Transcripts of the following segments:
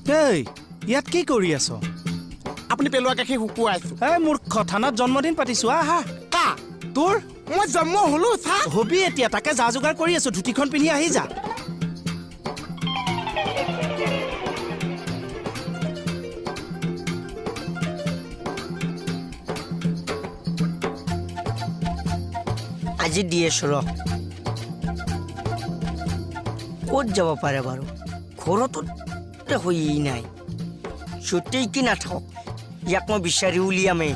এই ইয়াত কি কৰি আছ? আপুনি পেলোৱা গাখীৰ শুকুৱাই আছো। এই মূৰ্খ, থানাত জন্মদিন পাতিছো। আহা। কা তোৰ মই জন্ম হলো চা। হবি এতিয়া, তাকে যা যোগাৰ কৰি আছো। ধুতিখন পিন্ধি আহি যা। আজি দি আছো ৰ। ক'ত যাব পাৰে বাৰু? ঘৰতো হৈয়েই নাই। য'তেই কি নাথাকক ইয়াক মই বিচাৰি উলিয়ামেই।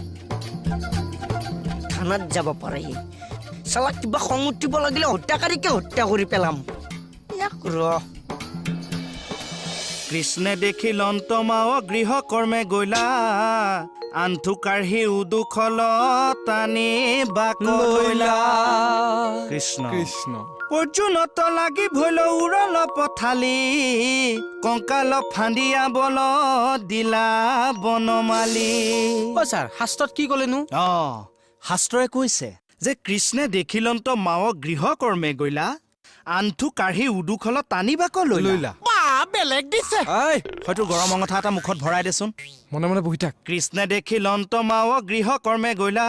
থানাত যাব পাৰে চালা, কিবা খং উঠিব লাগিলে হত্যাকাৰীকে হত্যা কৰি পেলাম ইয়াক। ৰ কৃষ্ণে দেখিল অন্তমাও গৃহ কৰ্মে গৈলা, আণ্ঠু কাঢ়ি উদুখল টানি বাক লৈলা। কৃষ্ণ কৃষ্ণ অৰ্জুনত লাগি ভৈল উৰল পথালি, কংকাল ফান্দিয়া বল দিলা বনমালী। ছাৰ শাস্ত্ৰত কি ক'লেনো? শাস্ত্ৰই কৈছে যে কৃষ্ণে দেখিলন্ত মাৱক গৃহ কৰ্মে গৈলা, আণ্ঠু কাঢ়ি উদুখল টানি বাক লৈলা। বা বেলেগ দিছে। হয়তো গৰম অঙঠা এটা মুখত ভৰাই দেচোন। মনে মনে বহি থাক। কৃষ্ণে দেখিলন্ত মাৱক গৃহ কৰ্মে গৈলা,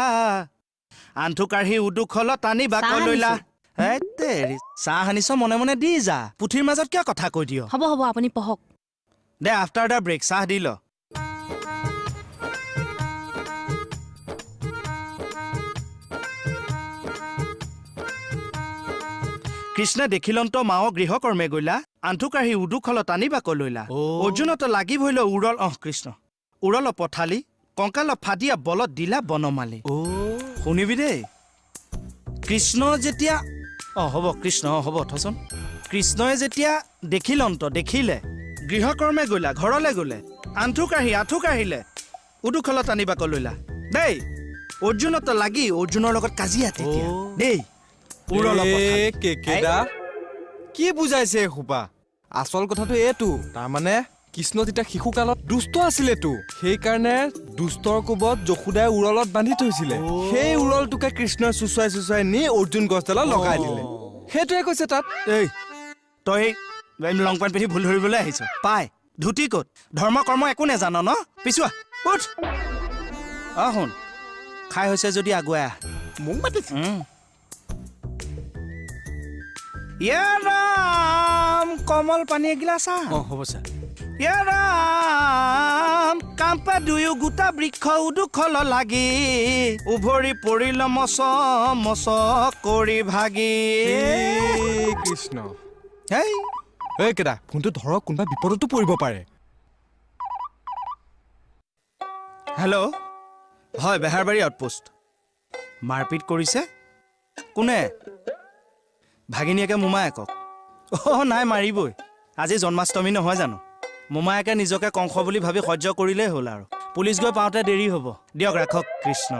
আণ্ঠু কাঢ়ি উদুখল টানি বাক লৈলা। চাহ আনিছ, মনে মনে দি যা। পুথিৰ মাজত কিয় কথা কৈ দিয়? হ'ব হ'ব, আপুনি পঢ়ক। দে আফটাৰ দ্য ব্ৰেক চাহ দি ল। কৃষ্ণে দেখিলন্ত মাও গৃহ কৰ্মে গৈলা, আণ্ঠু কাঢ়ি উদুখল টানি বাক লৈলা। অৰ্জুনত লাগি ভৈল উৰল কৃষ্ণ উৰল পথালি, কংকাল ফাদিয়া বলত দিলা বনমালী। শুনিবি দেই, কৃষ্ণ যেতিয়া হ'ব কৃষ্ণ হ'ব থচোন। কৃষ্ণই যেতিয়া দেখিলে গৃহকৰ্মে গৈলা, ঘৰলে গ'লে, আঁঠু কাঢ়িলে, উদুখল টানি বাক লৈলা দেই। অৰ্জুনত লাগি অৰ্জুনৰ লগত কাজিয়া তেতিয়া দেই। কি বুজাইছে এসোপা? আচল কথাটো এইটো, তাৰমানে কৃষ্ণ তেতিয়া শিশুকালত দুষ্ট আছিলেতো, সেইকাৰণে দুষ্টৰ কোবত যশোদাই উৰলত বান্ধি থৈছিলে। সেই উৰলটোকে কৃষ্ণই চুচুৱাই নি অৰ্জুন গছডালত লগাই দিলে। সেইটোৱে কৈছে তাত। এই তই লং পেণ্ট পিন্ধি ভুল ধৰিবলৈ আহিছ পাই। ধুতি ক'ত? ধৰ্ম কৰ্ম একো নেজান ন? পিছুৱা উঠ। শুন, খাই হৈছে যদি আগুৱাই আহ। মোক মাতিছে। ৰাম কমল পানী এগিলাচ আহ। হ'ব ছাৰ। ৰাম কাম্পা দুয়ো গোটা বৃক্ষ উদুখল লাগি, উভৰি পৰিল মচ কৰি ভাগি। কৃষ্ণ হেই কেদা ফোনটো ধৰক, কোনোবা বিপদতো পৰিব পাৰে। হেল্ল', হয় বেহাৰবাৰী আউটপোষ্ট। মাৰপিট কৰিছে? কোনে? ভাগিনীয়েকে মোমায়েকক? নাই মাৰিবই। আজি জন্মাষ্টমী নহয় জানো? মোমায়েকে নিজকে কংস বুলি ভাবি সহ্য কৰিলেই হ'ল আৰু। পুলিচ গৈ পাওঁতে দেৰি হ'ব। দিয়ক ৰাখক। কৃষ্ণ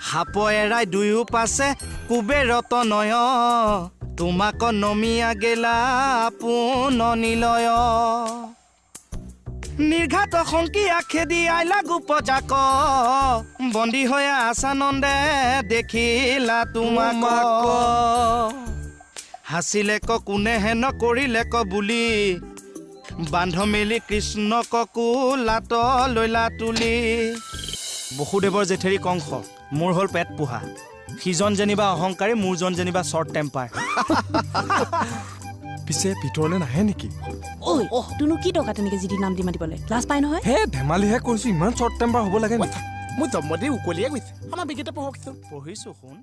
সাপ এৰাই দুয়ো পাছে কুবেৰত নয়, তোমাক নমিয়া গেলা আপোন নিলয়। নিৰ্ঘাত শংকীয়া খেদি আইলা গোপজাক, বন্দী হৈ আছানন্দে দেখিলা তোমাক। হাচিলে কোনে হেন কৰিলে বুলি, বান্ধ মেলি কৃষ্ণক কোলাত লৈলা তুলি। বসুদেৱৰ জেঠেৰী কংস, মোৰ হ'ল পেট পোহা। সিজন যেনিবা অহংকাৰী, মোৰজন যেনিবা শ্বৰ্ট টেম্পাৰ। পিছে ভিতৰলৈ নাহে নেকি? তোনো কি টকা তেনেকে যি নাম দি মাতিবলৈ লাজ পাই নহয়। হে ধেমালিহে কৰিছো, ইমান শ্বৰ্ট টেম্পাৰ হ'ব লাগে নেকি? মোৰ জন্মদিন উকলিয়ে গৈছে। আমাৰ বিগিতে পঢ়কচোন। পঢ়িছো শুন।